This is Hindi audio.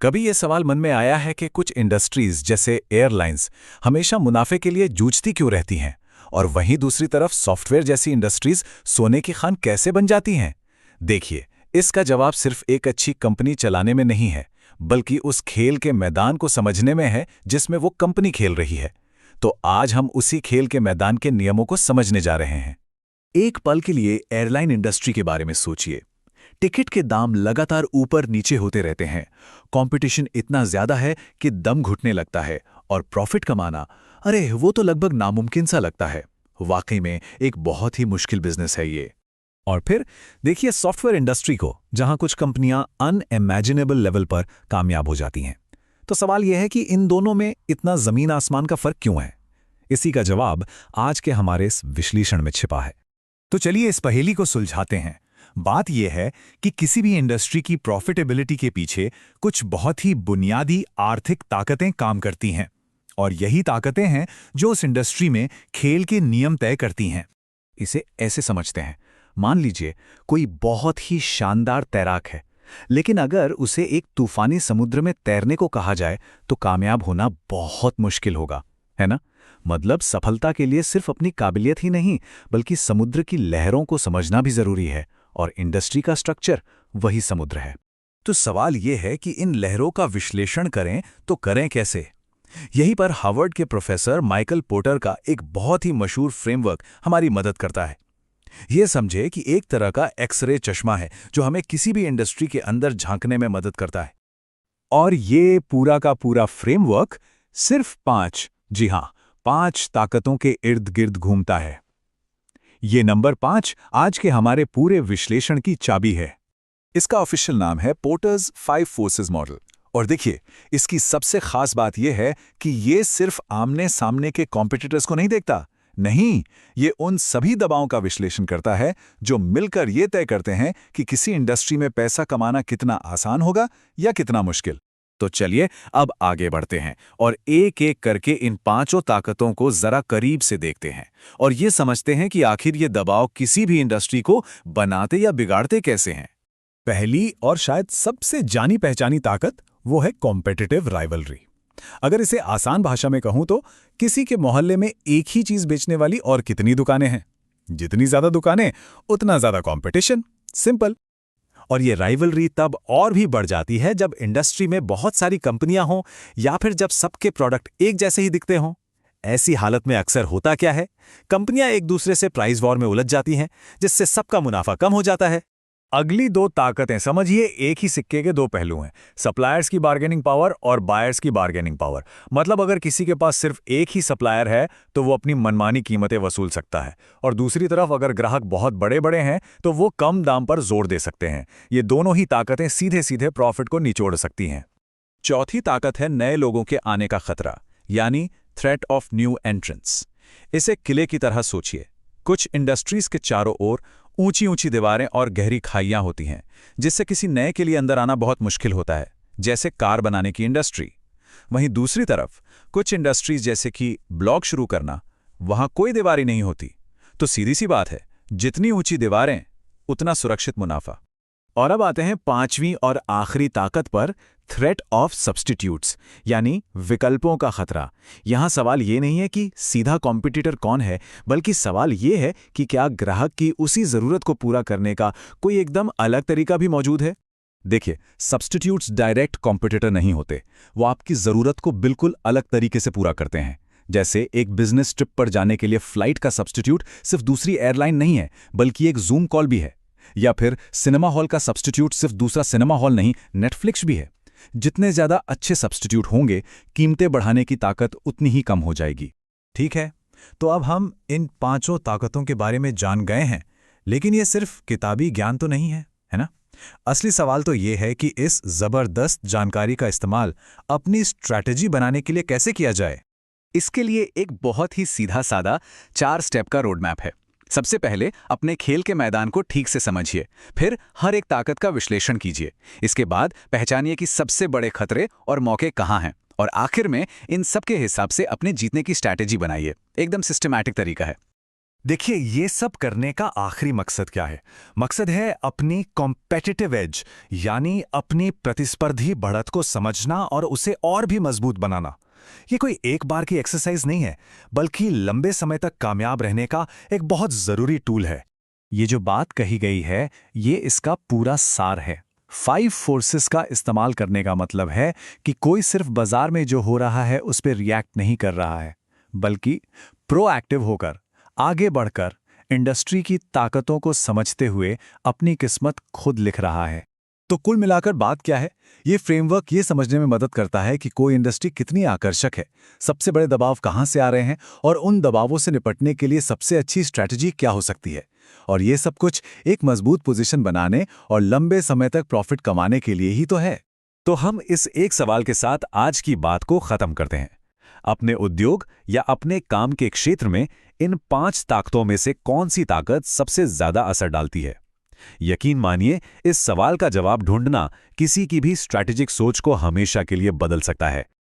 कभी ये सवाल मन में आया है कि कुछ इंडस्ट्रीज जैसे एयरलाइंस हमेशा मुनाफे के लिए जूझती क्यों रहती हैं, और वहीं दूसरी तरफ सॉफ्टवेयर जैसी इंडस्ट्रीज सोने की खान कैसे बन जाती हैं? देखिए, इसका जवाब सिर्फ एक अच्छी कंपनी चलाने में नहीं है, बल्कि उस खेल के मैदान को समझने में है जिसमें वो कंपनी खेल रही है। तो आज हम उसी खेल के मैदान के नियमों को समझने जा रहे हैं। एक पल के लिए एयरलाइन इंडस्ट्री के बारे में सोचिए। टिकट के दाम लगातार ऊपर नीचे होते रहते हैं। कंपटीशन इतना ज्यादा है कि दम घुटने लगता है, और प्रॉफिट कमाना, अरे वो तो लगभग नामुमकिन सा लगता है। वाकई में एक बहुत ही मुश्किल बिजनेस है ये। और फिर देखिए सॉफ्टवेयर इंडस्ट्री को, जहां कुछ कंपनियां अनइमेजिनेबल लेवल पर कामयाब हो जाती हैं। तो सवाल यह है कि इन दोनों में इतना जमीन आसमान का फर्क क्यों है? इसी का जवाब आज के हमारे इस विश्लेषण में छिपा है। तो चलिए इस पहेली को सुलझाते हैं। बात यह है कि किसी भी इंडस्ट्री की प्रॉफिटेबिलिटी के पीछे कुछ बहुत ही बुनियादी आर्थिक ताकतें काम करती हैं, और यही ताकतें हैं जो उस इंडस्ट्री में खेल के नियम तय करती हैं। इसे ऐसे समझते हैं, मान लीजिए कोई बहुत ही शानदार तैराक है, लेकिन अगर उसे एक तूफानी समुद्र में तैरने को कहा जाए तो कामयाब होना बहुत मुश्किल होगा, है ना? मतलब सफलता के लिए सिर्फ अपनी काबिलियत ही नहीं, बल्कि समुद्र की लहरों को समझना भी जरूरी है, और इंडस्ट्री का स्ट्रक्चर वही समुद्र है। तो सवाल यह है कि इन लहरों का विश्लेषण करें तो करें कैसे? यहीं पर हार्वर्ड के प्रोफेसर माइकल पोर्टर का एक बहुत ही मशहूर फ्रेमवर्क हमारी मदद करता है। यह समझे कि एक तरह का एक्सरे चश्मा है जो हमें किसी भी इंडस्ट्री के अंदर झांकने में मदद करता है। और ये पूरा का पूरा फ्रेमवर्क सिर्फ 5, जी हां, 5 ताकतों के इर्द गिर्द घूमता है। ये नंबर 5 आज के हमारे पूरे विश्लेषण की चाबी है। इसका ऑफिशियल नाम है पोर्टर्स 5 फोर्सेस मॉडल। और देखिए, इसकी सबसे खास बात यह है कि ये सिर्फ आमने सामने के कॉम्पिटिटर्स को नहीं देखता। नहीं, ये उन सभी दबावों का विश्लेषण करता है जो मिलकर ये तय करते हैं कि किसी इंडस्ट्री में पैसा कमाना कितना आसान होगा या कितना मुश्किल। तो चलिए अब आगे बढ़ते हैं और एक एक करके इन 5 ताकतों को जरा करीब से देखते हैं, और ये समझते हैं कि आखिर ये दबाव किसी भी इंडस्ट्री को बनाते या बिगाड़ते कैसे हैं। पहली और शायद सबसे जानी पहचानी ताकत वो है कॉम्पिटिटिव राइवलरी। अगर इसे आसान भाषा में कहूं तो किसी के मोहल्ले में एक ही चीज बेचने वाली और कितनी दुकानें हैं? जितनी ज्यादा दुकानें उतना ज्यादा कंपटीशन। सिंपल। और ये राइवलरी तब और भी बढ़ जाती है जब इंडस्ट्री में बहुत सारी कंपनियां हों, या फिर जब सबके प्रोडक्ट एक जैसे ही दिखते हों। ऐसी हालत में अक्सर होता क्या है? कंपनियां एक दूसरे से प्राइस वॉर में उलझ जाती हैं, जिससे सबका मुनाफा कम हो जाता है। अगली 2 ताकतें समझिए एक ही सिक्के के 2 पहलू हैं। सप्लायर्स की बार्गेनिंग पावर और बायर्स की बार्गेनिंग पावर। मतलब अगर किसी के पास सिर्फ एक ही सप्लायर है तो वो अपनी मनमानी कीमतें वसूल सकता है, और दूसरी तरफ अगर ग्राहक बहुत बड़े बड़े हैं तो वो कम दाम पर जोर दे सकते हैं। ये दोनों ही ताकतें सीधे सीधे प्रॉफिट को निचोड़ सकती हैं। चौथी ताकत है नए लोगों के आने का खतरा, यानी थ्रेट ऑफ न्यू एंट्रेंस। इसे किले की तरह सोचिए। कुछ इंडस्ट्रीज के चारों ओर ऊंची ऊंची दीवारें और गहरी खाइयां होती हैं, जिससे किसी नए के लिए अंदर आना बहुत मुश्किल होता है, जैसे कार बनाने की इंडस्ट्री। वहीं दूसरी तरफ कुछ इंडस्ट्रीज जैसे कि ब्लॉग शुरू करना, वहां कोई दीवार ही नहीं होती। तो सीधी सी बात है, जितनी ऊंची दीवारें उतना सुरक्षित मुनाफा। और अब आते हैं 5वीं और आखिरी ताकत पर, थ्रेट ऑफ सब्स्टिट्यूट्स, यानी विकल्पों का खतरा। यहां सवाल ये नहीं है कि सीधा कॉम्पिटिटर कौन है, बल्कि सवाल ये है कि क्या ग्राहक की उसी जरूरत को पूरा करने का कोई एकदम अलग तरीका भी मौजूद है। देखिए, सब्स्टिट्यूट्स डायरेक्ट कॉम्पिटिटर नहीं होते, वो आपकी जरूरत को बिल्कुल अलग तरीके से पूरा करते हैं। जैसे एक बिजनेस ट्रिप पर जाने के लिए फ्लाइट का सब्स्टिट्यूट सिर्फ दूसरी एयरलाइन नहीं है, बल्कि एक जूम कॉल भी है। या फिर सिनेमा हॉल का सब्स्टिट्यूट सिर्फ दूसरा सिनेमा हॉल नहीं, नेटफ्लिक्स भी है। जितने ज्यादा अच्छे सब्स्टिट्यूट होंगे, कीमतें बढ़ाने की ताकत उतनी ही कम हो जाएगी। ठीक है, तो अब हम इन 5 ताकतों के बारे में जान गए हैं, लेकिन ये सिर्फ किताबी ज्ञान तो नहीं है, है ना? असली सवाल तो ये है कि इस जबरदस्त जानकारी का इस्तेमाल अपनी स्ट्रैटेजी बनाने के लिए कैसे किया जाए। इसके लिए एक बहुत ही सीधा सादा 4 स्टेप का रोड मैप है। सबसे पहले अपने खेल के मैदान को ठीक से समझिए, फिर हर एक ताकत का विश्लेषण कीजिए। इसके बाद पहचानिए कि सबसे बड़े खतरे और मौके कहाँ हैं, और आखिर में इन सब के हिसाब से अपने जीतने की स्ट्रैटेजी बनाइए। एकदम सिस्टमैटिक तरीका है। देखिए, ये सब करने का आखिरी मकसद क्या है? मकसद है अपनी कॉम्पिटिटिव एज, यानी अपनी प्रतिस्पर्धी बढ़त को समझना और उसे और भी मजबूत बनाना। ये कोई एक बार की एक्सरसाइज नहीं है, बल्कि लंबे समय तक कामयाब रहने का एक बहुत जरूरी टूल है। ये जो बात कही गई है, ये इसका पूरा सार है। 5 फोर्सेस का इस्तेमाल करने का मतलब है कि कोई सिर्फ बाजार में जो हो रहा है उस पर रिएक्ट नहीं कर रहा है, बल्कि प्रोएक्टिव होकर, आगे बढ़कर, इंडस्ट्री की ताकतों को समझते हुए अपनी किस्मत खुद लिख रहा है। तो कुल मिलाकर बात क्या है? ये फ्रेमवर्क ये समझने में मदद करता है कि कोई इंडस्ट्री कितनी आकर्षक है, सबसे बड़े दबाव कहाँ से आ रहे हैं और उन दबावों से निपटने के लिए सबसे अच्छी स्ट्रैटेजी क्या हो सकती है। और ये सब कुछ एक मजबूत पोजीशन बनाने और लंबे समय तक प्रॉफिट कमाने के लिए ही तो है। तो हम इस एक सवाल के साथ आज की बात को खत्म करते हैं। अपने उद्योग या अपने काम के क्षेत्र में इन 5 ताकतों में से कौन सी ताकत सबसे ज्यादा असर डालती है? यकीन मानिए, इस सवाल का जवाब ढूंढना किसी की भी स्ट्रैटेजिक सोच को हमेशा के लिए बदल सकता है।